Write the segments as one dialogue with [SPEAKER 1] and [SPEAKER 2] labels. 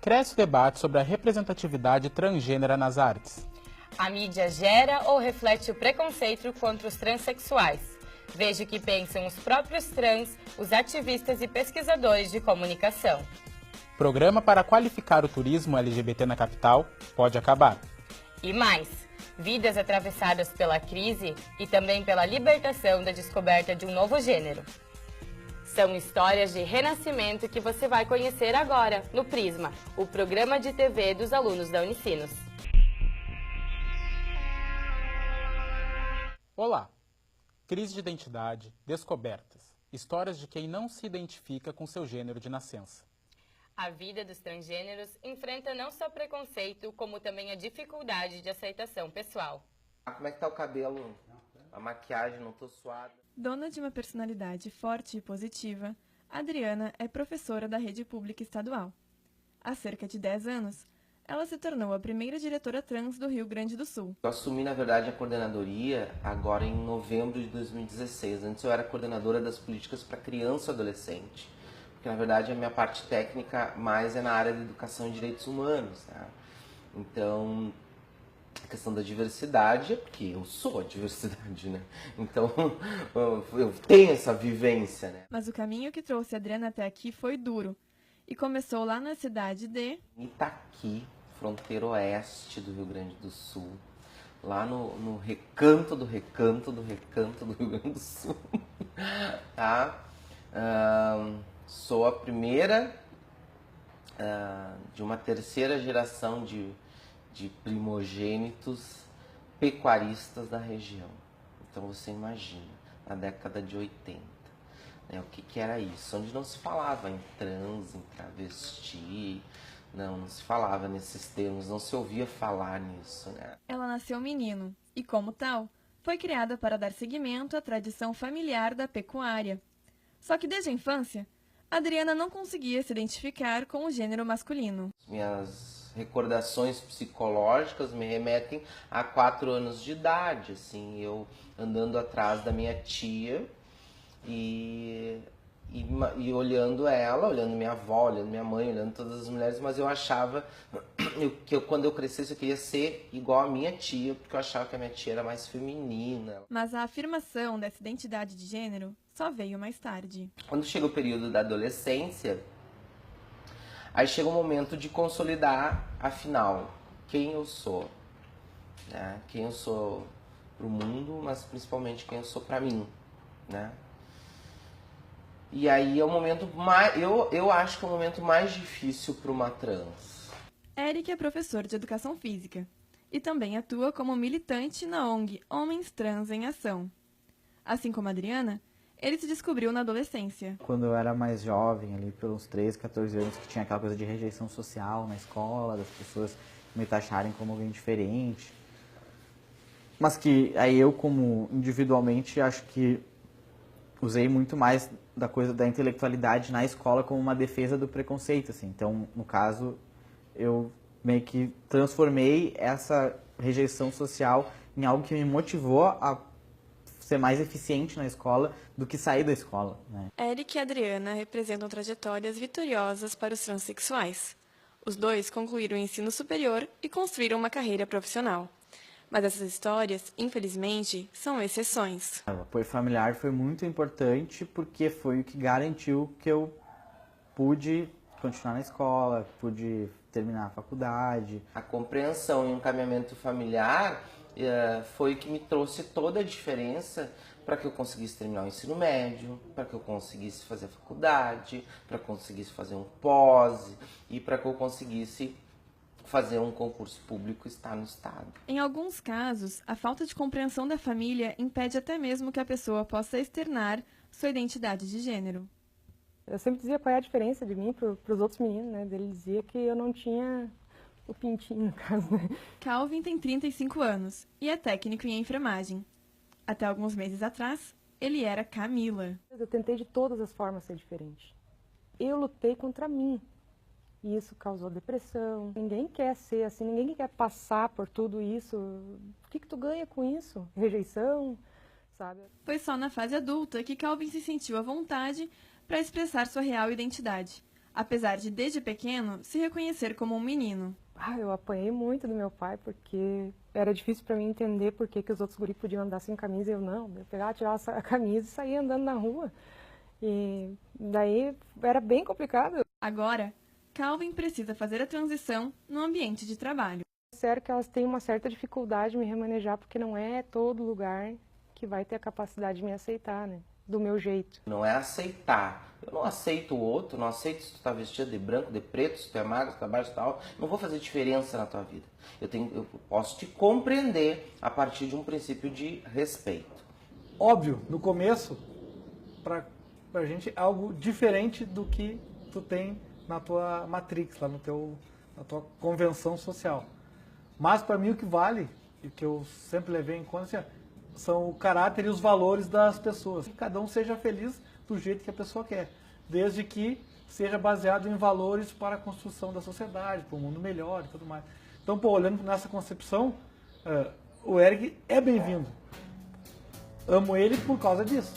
[SPEAKER 1] Cresce o debate sobre a representatividade transgênera nas artes.
[SPEAKER 2] A mídia gera ou reflete o preconceito contra os transexuais. Veja o que pensam os próprios trans, os ativistas e pesquisadores de comunicação.
[SPEAKER 1] Programa para qualificar o turismo LGBT na capital pode acabar.
[SPEAKER 2] E mais, vidas atravessadas pela crise e também pela libertação da descoberta de um novo gênero. São histórias de renascimento que você vai conhecer agora no Prisma, o programa de TV dos alunos da Unicinos.
[SPEAKER 1] Olá! Crise de identidade, descobertas, histórias de quem não se identifica com seu gênero de nascença.
[SPEAKER 2] A vida dos transgêneros enfrenta não só preconceito, como também a dificuldade de aceitação pessoal.
[SPEAKER 3] Como é que tá o cabelo? A maquiagem, não tô suada.
[SPEAKER 4] Dona de uma personalidade forte e positiva, Adriana é professora da rede pública estadual. Há cerca de 10 anos, ela se tornou a primeira diretora trans do Rio Grande do Sul.
[SPEAKER 3] Eu assumi, na verdade, a coordenadoria agora em novembro de 2016. Antes eu era coordenadora das políticas para criança e adolescente. Porque, na verdade, a minha parte técnica mais é na área da educação e direitos humanos, né? Então, a questão da diversidade é porque eu sou a diversidade, né? Então, eu tenho essa vivência, né?
[SPEAKER 4] Mas o caminho que trouxe a Adriana até aqui foi duro. E começou lá na cidade de
[SPEAKER 3] Itaqui, fronteira oeste do Rio Grande do Sul. Lá no recanto do recanto do recanto do Rio Grande do Sul. Tá? Sou a primeira de uma terceira geração de primogênitos pecuaristas da região. Então você imagina, na década de 80. O que era isso? Onde não se falava em trans, em travesti, não se falava nesses termos, não se ouvia falar nisso, né?
[SPEAKER 4] Ela nasceu menino e, como tal, foi criada para dar seguimento à tradição familiar da pecuária. Só que desde a infância, Adriana não conseguia se identificar com o gênero masculino.
[SPEAKER 3] Minhas recordações psicológicas me remetem a 4 anos de idade, assim, eu andando atrás da minha tia e olhando ela, olhando minha avó, olhando minha mãe, olhando todas as mulheres, mas eu achava que quando eu crescesse eu queria ser igual a minha tia, porque eu achava que a minha tia era mais feminina.
[SPEAKER 4] Mas a afirmação dessa identidade de gênero só veio mais tarde.
[SPEAKER 3] Quando chega o período da adolescência, aí chega o momento de consolidar, afinal, quem eu sou, né? Quem eu sou pro mundo, mas principalmente quem eu sou pra mim, né? E aí é o momento mais, eu acho que é o momento mais difícil para uma trans.
[SPEAKER 4] Eric é professor de educação física e também atua como militante na ONG Homens Trans em Ação. Assim como a Adriana, ele se descobriu na adolescência.
[SPEAKER 5] Quando eu era mais jovem, ali pelos 13, 14 anos, que tinha aquela coisa de rejeição social na escola, das pessoas me taxarem como alguém diferente. Mas que aí eu, como individualmente, acho que usei muito mais da coisa da intelectualidade na escola como uma defesa do preconceito, assim. Então, no caso, eu meio que transformei essa rejeição social em algo que me motivou a ser mais eficiente na escola do que sair da escola, né?
[SPEAKER 4] Eric e Adriana representam trajetórias vitoriosas para os transexuais. Os dois concluíram o ensino superior e construíram uma carreira profissional. Mas essas histórias, infelizmente, são exceções.
[SPEAKER 5] O apoio familiar foi muito importante porque foi o que garantiu que eu pude continuar na escola, pude terminar a faculdade.
[SPEAKER 3] A compreensão e o encaminhamento familiar foi o que me trouxe toda a diferença para que eu conseguisse terminar o ensino médio, para que eu conseguisse fazer a faculdade, para que eu conseguisse fazer um pós e para que eu conseguisse fazer um concurso público e estar no estado.
[SPEAKER 4] Em alguns casos, a falta de compreensão da família impede até mesmo que a pessoa possa externar sua identidade de gênero.
[SPEAKER 6] Eu sempre dizia qual é a diferença de mim para os outros meninos, né? Ele dizia que eu não tinha o pintinho, no caso, né?
[SPEAKER 4] Calvin tem 35 anos e é técnico em enfermagem. Até alguns meses atrás, ele era Camila.
[SPEAKER 6] Eu tentei de todas as formas ser diferente. Eu lutei contra mim. E isso causou depressão. Ninguém quer ser assim, ninguém quer passar por tudo isso. O que tu ganha com isso? Rejeição, sabe?
[SPEAKER 4] Foi só na fase adulta que Calvin se sentiu à vontade para expressar sua real identidade. apesar de desde pequeno se reconhecer como um menino.
[SPEAKER 6] Eu apanhei muito do meu pai, porque era difícil para mim entender por que os outros guris podiam andar sem camisa e eu não. Eu pegava, tirava a camisa e saía andando na rua. E daí era bem complicado.
[SPEAKER 4] Agora, Calvin precisa fazer a transição no ambiente de trabalho.
[SPEAKER 6] Sério que elas têm uma certa dificuldade em me remanejar, porque não é todo lugar que vai ter a capacidade de me aceitar, né? Do meu jeito.
[SPEAKER 3] Não é aceitar. Eu não aceito o outro, não aceito se tu tá vestido de branco, de preto, se tu é magro, se tu é baixo e tal. Não vou fazer diferença na tua vida. Eu posso te compreender a partir de um princípio de respeito.
[SPEAKER 7] Óbvio, no começo, pra gente é algo diferente do que tu tem na tua matrix, lá na tua convenção social. Mas para mim o que vale, e que eu sempre levei em conta, assim, são o caráter e os valores das pessoas. Que cada um seja feliz do jeito que a pessoa quer, desde que seja baseado em valores para a construção da sociedade, para um mundo melhor e tudo mais. Então, olhando nessa concepção, o Eric é bem-vindo. Amo ele por causa disso.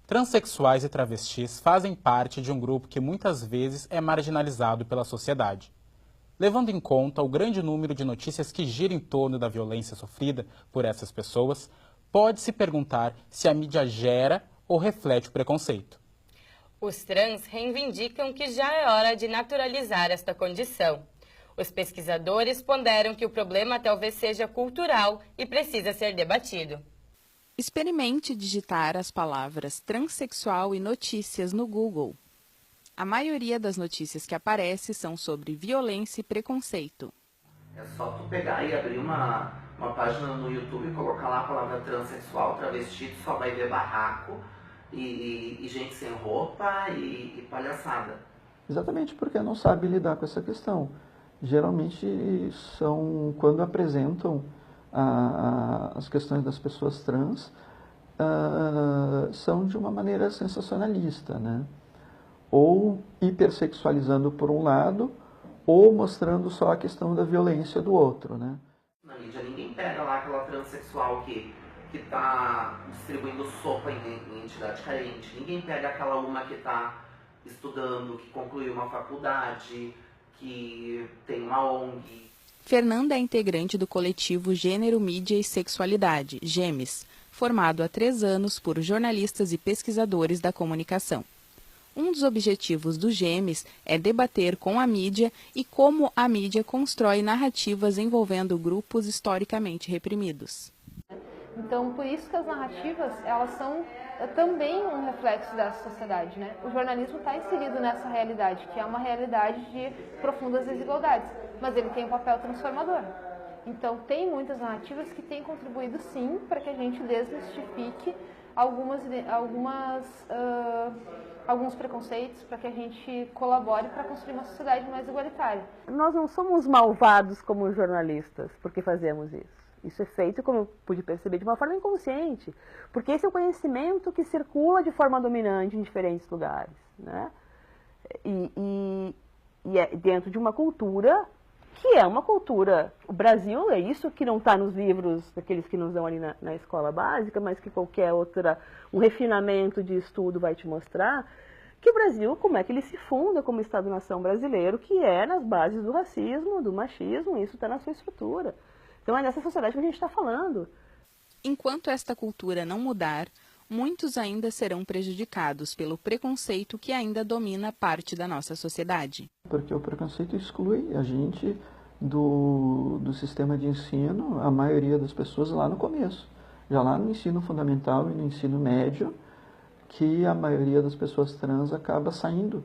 [SPEAKER 1] Transsexuais e travestis fazem parte de um grupo que muitas vezes é marginalizado pela sociedade. Levando em conta o grande número de notícias que gira em torno da violência sofrida por essas pessoas, pode-se perguntar se a mídia gera ou reflete o preconceito.
[SPEAKER 2] Os trans reivindicam que já é hora de naturalizar esta condição. Os pesquisadores ponderam que o problema talvez seja cultural e precisa ser debatido.
[SPEAKER 8] Experimente digitar as palavras transexual e notícias no Google. A maioria das notícias que aparecem são sobre violência e preconceito.
[SPEAKER 9] É só tu pegar e abrir uma página no YouTube e colocar lá a palavra transexual, travesti, tu só vai ver barraco e gente sem roupa e palhaçada.
[SPEAKER 10] Exatamente porque não sabe lidar com essa questão. Geralmente são quando apresentam as questões das pessoas trans, são de uma maneira sensacionalista, né? Ou hipersexualizando por um lado, ou mostrando só a questão da violência do outro, né?
[SPEAKER 9] Na mídia ninguém pega lá aquela transexual que está distribuindo sopa em entidade carente, ninguém pega aquela uma que está estudando, que concluiu uma faculdade, que tem uma ONG.
[SPEAKER 8] Fernanda é integrante do coletivo Gênero, Mídia e Sexualidade, GEMES, formado há 3 anos por jornalistas e pesquisadores da comunicação. Um dos objetivos do GEMES é debater com a mídia e como a mídia constrói narrativas envolvendo grupos historicamente reprimidos.
[SPEAKER 11] Então, por isso que as narrativas, elas são também um reflexo dessa sociedade, né? O jornalismo está inserido nessa realidade, que é uma realidade de profundas desigualdades, mas ele tem um papel transformador. Então, tem muitas narrativas que têm contribuído, sim, para que a gente desmistifique alguns preconceitos, para que a gente colabore para construir uma sociedade mais igualitária.
[SPEAKER 12] Nós não somos malvados como jornalistas porque fazemos isso. Isso é feito, como eu pude perceber, de uma forma inconsciente, porque esse é o conhecimento que circula de forma dominante em diferentes lugares, né? E é dentro de uma cultura que é uma cultura... O Brasil é isso que não está nos livros daqueles que nos dão ali na escola básica, mas que qualquer outra, um refinamento de estudo vai te mostrar, que o Brasil, como é que ele se funda como Estado-nação brasileiro, que é nas bases do racismo, do machismo, isso está na sua estrutura. Então é nessa sociedade que a gente está falando.
[SPEAKER 8] Enquanto esta cultura não mudar, muitos ainda serão prejudicados pelo preconceito que ainda domina parte da nossa sociedade.
[SPEAKER 10] Porque o preconceito exclui a gente do sistema de ensino, a maioria das pessoas lá no começo. Já lá no ensino fundamental e no ensino médio, que a maioria das pessoas trans acaba saindo,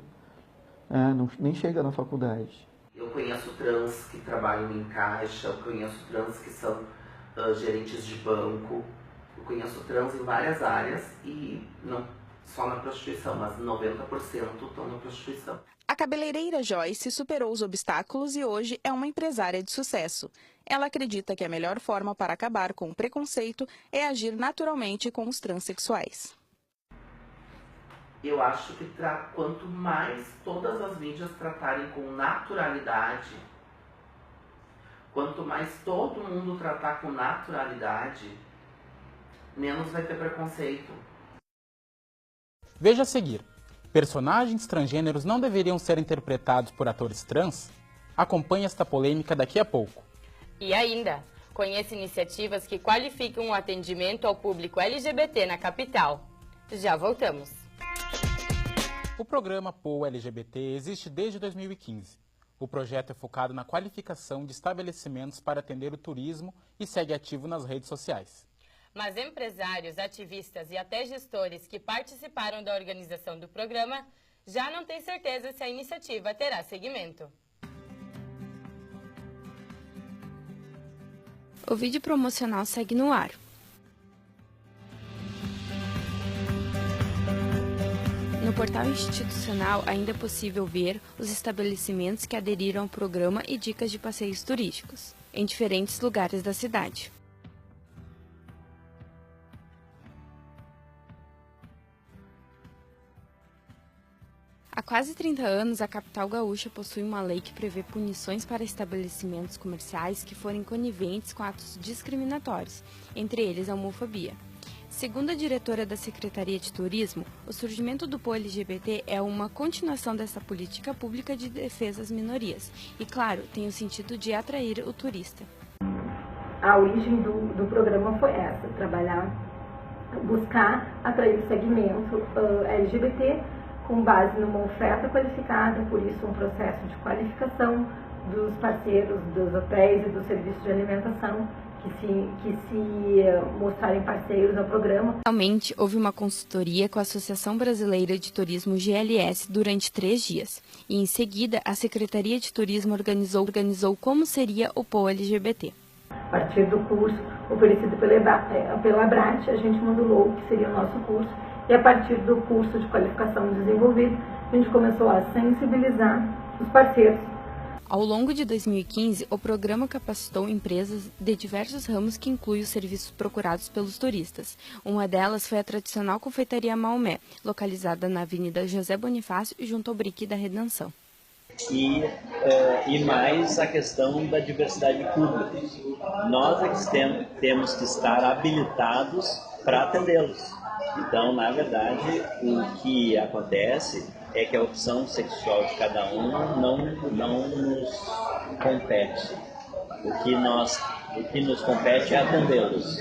[SPEAKER 10] nem chega na faculdade.
[SPEAKER 9] Eu conheço trans que trabalham em caixa, eu conheço trans que são gerentes de banco, eu conheço trans em várias áreas e não só na prostituição, mas 90% estão na prostituição.
[SPEAKER 8] A cabeleireira Joyce superou os obstáculos e hoje é uma empresária de sucesso. Ela acredita que a melhor forma para acabar com o preconceito é agir naturalmente com os transexuais.
[SPEAKER 9] Eu acho que quanto mais todas as mídias tratarem com naturalidade Quanto mais todo mundo tratar com naturalidade, menos vai ter preconceito.
[SPEAKER 1] Veja a seguir. Personagens transgêneros não deveriam ser interpretados por atores trans? Acompanhe esta polêmica daqui a pouco.
[SPEAKER 2] E ainda, conheça iniciativas que qualificam o atendimento ao público LGBT na capital. Já voltamos.
[SPEAKER 1] O programa POU LGBT existe desde 2015. O projeto é focado na qualificação de estabelecimentos para atender o turismo e segue ativo nas redes sociais.
[SPEAKER 2] Mas empresários, ativistas e até gestores que participaram da organização do programa já não têm certeza se a iniciativa terá seguimento.
[SPEAKER 13] O vídeo promocional segue no ar. No portal institucional ainda é possível ver os estabelecimentos que aderiram ao programa e dicas de passeios turísticos, em diferentes lugares da cidade. Há quase 30 anos, a capital gaúcha possui uma lei que prevê punições para estabelecimentos comerciais que forem coniventes com atos discriminatórios, entre eles a homofobia. Segundo a diretora da Secretaria de Turismo, o surgimento do POU LGBT é uma continuação dessa política pública de defesa às minorias e, claro, tem o sentido de atrair o turista.
[SPEAKER 14] A origem do programa foi essa, buscar atrair o segmento LGBT com base numa oferta qualificada, por isso um processo de qualificação dos parceiros dos hotéis e dos serviços de alimentação que se mostrarem parceiros ao programa.
[SPEAKER 13] Realmente, houve uma consultoria com a Associação Brasileira de Turismo GLS durante 3 dias. E, em seguida, a Secretaria de Turismo organizou como seria o POU LGBT.
[SPEAKER 14] A partir do curso oferecido pela Abrat, a gente modulou o que seria o nosso curso. E, a partir do curso de qualificação desenvolvido, a gente começou a sensibilizar os parceiros.
[SPEAKER 13] Ao longo de 2015, o programa capacitou empresas de diversos ramos que incluem os serviços procurados pelos turistas. Uma delas foi a tradicional confeitaria Maomé, localizada na Avenida José Bonifácio, junto ao Brick da Redenção.
[SPEAKER 15] E mais a questão da diversidade pública. Nós temos que estar habilitados para atendê-los. Então, na verdade, o que acontece é que a opção sexual de cada um não nos compete. O que nos compete é atendê-los.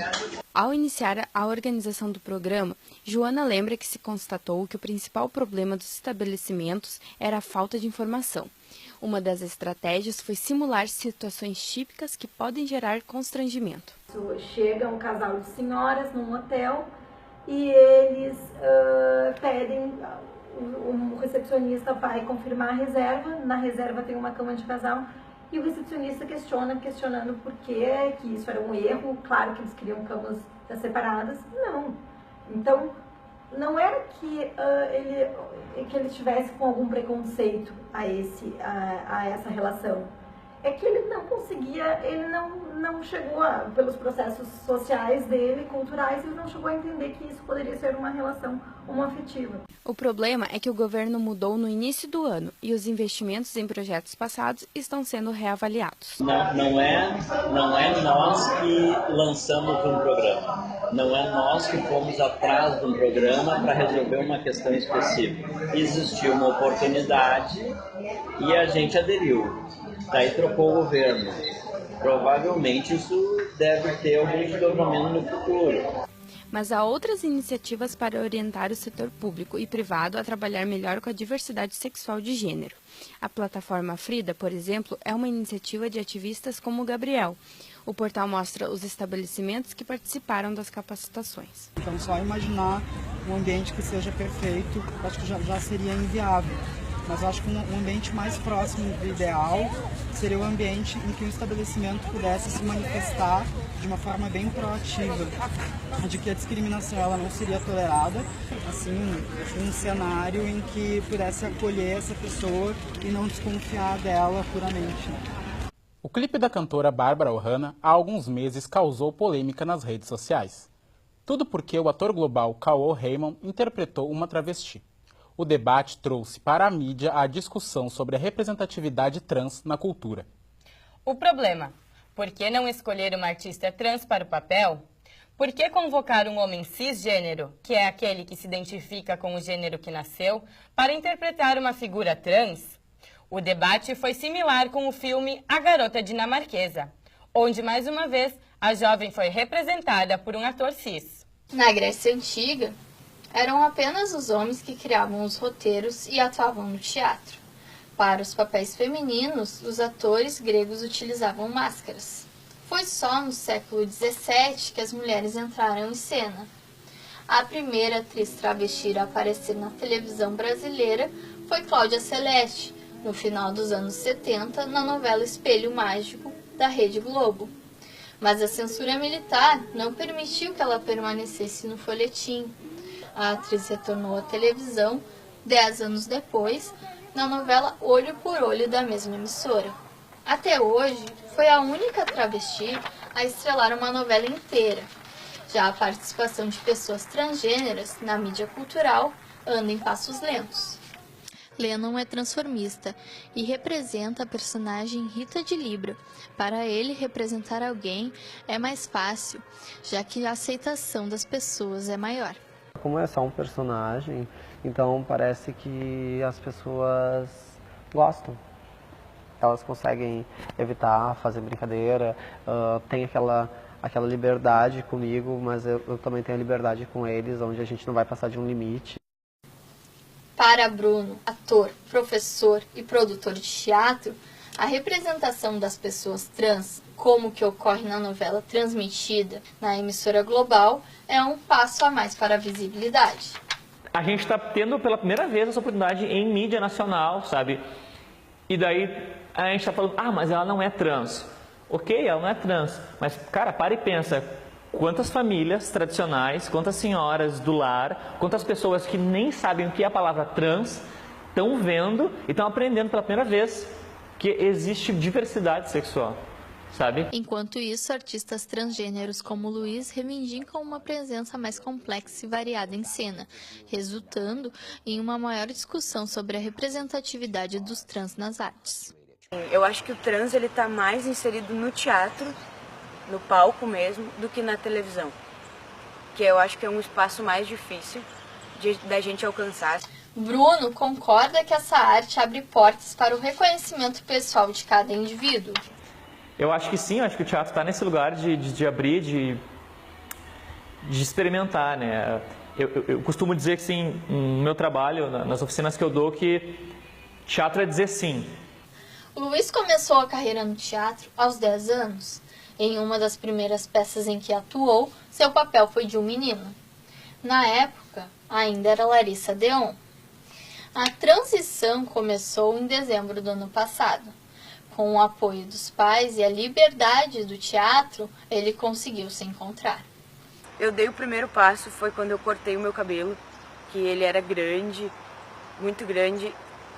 [SPEAKER 13] Ao iniciar a organização do programa, Joana lembra que se constatou que o principal problema dos estabelecimentos era a falta de informação. Uma das estratégias foi simular situações típicas que podem gerar constrangimento.
[SPEAKER 14] Chega um casal de senhoras num hotel e eles pedem, o recepcionista vai confirmar a reserva, na reserva tem uma cama de casal e o recepcionista questionando por que isso era um erro, claro que eles queriam camas separadas, não. Então, não era que ele estivesse com algum preconceito a essa relação. É que ele não conseguia, ele não chegou pelos processos sociais dele, culturais, ele não chegou a entender que isso poderia ser uma relação homoafetiva.
[SPEAKER 13] O problema é que o governo mudou no início do ano e os investimentos em projetos passados estão sendo reavaliados.
[SPEAKER 15] Não é nós que lançamos um programa, não é nós que fomos atrás de um programa para resolver uma questão específica. Existiu uma oportunidade e a gente aderiu. Daí trocou o governo. Provavelmente isso deve ter algum desdobramento no futuro.
[SPEAKER 13] Mas há outras iniciativas para orientar o setor público e privado a trabalhar melhor com a diversidade sexual de gênero. A plataforma Frida, por exemplo, é uma iniciativa de ativistas como o Gabriel. O portal mostra os estabelecimentos que participaram das capacitações.
[SPEAKER 16] Então, só imaginar um ambiente que seja perfeito, acho que já seria inviável. Mas eu acho que um ambiente mais próximo do ideal seria o ambiente em que o estabelecimento pudesse se manifestar de uma forma bem proativa, de que a discriminação ela não seria tolerada, assim, um cenário em que pudesse acolher essa pessoa e não desconfiar dela puramente.
[SPEAKER 1] O clipe da cantora Bárbara Ohana há alguns meses causou polêmica nas redes sociais. Tudo porque o ator global Cauã Raymond interpretou uma travesti. O debate trouxe para a mídia a discussão sobre a representatividade trans na cultura.
[SPEAKER 2] O problema: Por que não escolher uma artista trans para o papel? Por que convocar um homem cisgênero, que é aquele que se identifica com o gênero que nasceu, para interpretar uma figura trans? O debate foi similar com o filme A Garota Dinamarquesa, onde, mais uma vez, a jovem foi representada por um ator cis.
[SPEAKER 17] Na Grécia Antiga, eram apenas os homens que criavam os roteiros e atuavam no teatro. Para os papéis femininos, os atores gregos utilizavam máscaras. Foi só no século XVII que as mulheres entraram em cena. A primeira atriz travesti a aparecer na televisão brasileira foi Cláudia Celeste, no final dos anos 70, na novela Espelho Mágico, da Rede Globo. Mas a censura militar não permitiu que ela permanecesse no folhetim. A atriz retornou à televisão 10 anos depois, na novela Olho por Olho da mesma emissora. Até hoje, foi a única travesti a estrelar uma novela inteira. Já a participação de pessoas transgêneras na mídia cultural anda em passos lentos.
[SPEAKER 18] Lennon é transformista e representa a personagem Rita de Libra. Para ele, representar alguém é mais fácil, já que a aceitação das pessoas é maior.
[SPEAKER 19] Como é só um personagem, então parece que as pessoas gostam. Elas conseguem evitar fazer brincadeira, tem aquela liberdade comigo, mas eu também tenho a liberdade com eles, onde a gente não vai passar de um limite.
[SPEAKER 17] Para Bruno, ator, professor e produtor de teatro, a representação das pessoas trans, como que ocorre na novela transmitida na emissora global, é um passo a mais para a visibilidade.
[SPEAKER 20] A gente está tendo pela primeira vez essa oportunidade em mídia nacional, sabe? E daí a gente está falando, mas ela não é trans. Ok, ela não é trans, mas cara, para e pensa. Quantas famílias tradicionais, quantas senhoras do lar, quantas pessoas que nem sabem o que é a palavra trans estão vendo e estão aprendendo pela primeira vez que existe diversidade sexual, sabe?
[SPEAKER 18] Enquanto isso, artistas transgêneros como Luiz reivindicam uma presença mais complexa e variada em cena, resultando em uma maior discussão sobre a representatividade dos trans nas artes.
[SPEAKER 21] Eu acho que o trans ele está mais inserido no teatro, no palco mesmo, do que na televisão, que eu acho que é um espaço mais difícil da gente alcançar.
[SPEAKER 17] Bruno concorda que essa arte abre portas para o reconhecimento pessoal de cada indivíduo.
[SPEAKER 20] Eu acho que sim, eu acho que o teatro está nesse lugar de abrir, de experimentar, né? Eu costumo dizer que sim, no meu trabalho, nas oficinas que eu dou, que teatro é dizer sim.
[SPEAKER 17] O Luiz começou a carreira no teatro aos 10 anos. Em uma das primeiras peças em que atuou, seu papel foi de um menino. Na época, ainda era Larissa Deon. A transição começou em dezembro do ano passado. Com o apoio dos pais e a liberdade do teatro, ele conseguiu se encontrar.
[SPEAKER 21] Eu dei o primeiro passo, foi quando eu cortei o meu cabelo, que ele era grande, muito grande,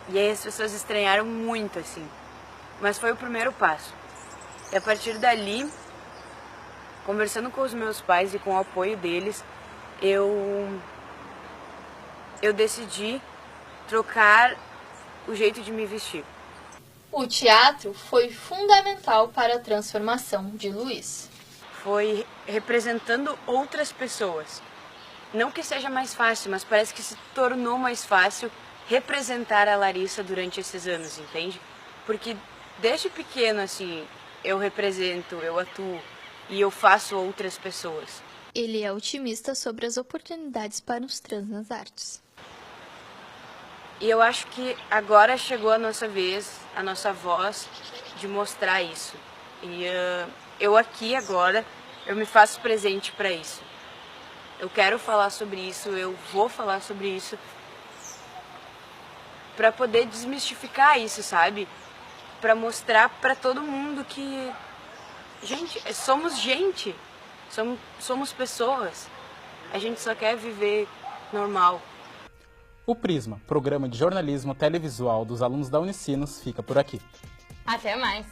[SPEAKER 21] e aí as pessoas estranharam muito, assim. Mas foi o primeiro passo. E a partir dali, conversando com os meus pais e com o apoio deles, eu decidi trocar o jeito de me vestir.
[SPEAKER 17] O teatro foi fundamental para a transformação de Luiz.
[SPEAKER 21] Foi representando outras pessoas. Não que seja mais fácil, mas parece que se tornou mais fácil representar a Larissa durante esses anos, entende? Porque desde pequeno, assim, eu represento, eu atuo e eu faço outras pessoas.
[SPEAKER 18] Ele é otimista sobre as oportunidades para os trans nas artes.
[SPEAKER 21] E eu acho que agora chegou a nossa vez, a nossa voz de mostrar isso. E eu aqui agora, eu me faço presente para isso. Eu quero falar sobre isso, eu vou falar sobre isso para poder desmistificar isso, sabe? Para mostrar para todo mundo que somos gente, somos pessoas. A gente só quer viver normal.
[SPEAKER 1] O Prisma, programa de jornalismo televisual dos alunos da Unicinos, fica por aqui.
[SPEAKER 2] Até mais!